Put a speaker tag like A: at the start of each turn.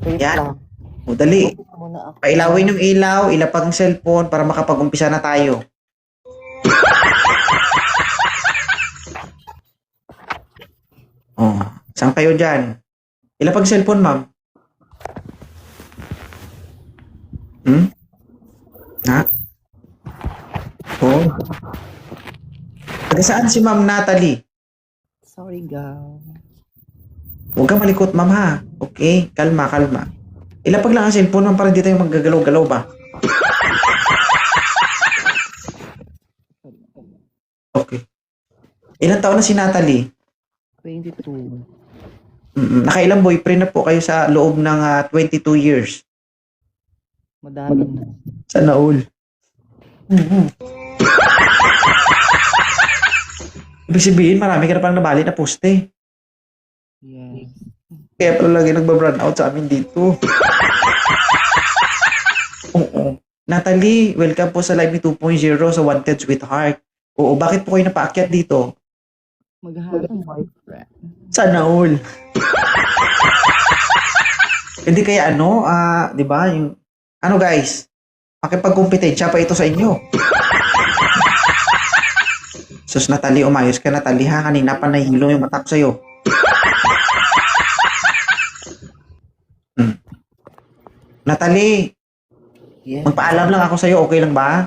A: Wait
B: Yan.
A: lang.
B: O, dali.
A: Muna ako.
B: Pailawin yung ilaw, ilapag ang cellphone para makapag-umpisa na tayo. Oh, saan kayo dyan? Ilapag cellphone, ma'am. Hmm? Ha? Oh. Taga saan si Ma'am Natalie?
A: Sorry, gal.
B: Huwag kang malikot, ma'am, ha? Okay, kalma, kalma. Ilapag lang ang cellphone, ma'am, para hindi tayo maggagalaw-galaw ba? Okay. Ilang taon na si Natalie?
A: 22.
B: Nakailang boyfriend na po kayo sa loob ng 22 years?
A: Madami na.
B: Sana all. Ibig sabihin, marami ka na pang nabali na poste.
A: Yes.
B: Kaya pala lagi nagbabrand out sa amin dito. Oo. Natalie, welcome po sa Live ni 2.0 sa Wanted Sweetheart. Oo, bakit po kayo napaakyat dito?
A: Maghahanap ng boyfriend.
B: Sana all. Hindi kaya di ba, yung, guys, makipagkumpetensya pa ito sa inyo. Sus, Natalie, umayos ka, Natalie, ha? Kanina pa nahihilo yung mata ko sa'yo. Natalie,
A: Yes.
B: magpaalam lang ako sa'yo, okay lang ba?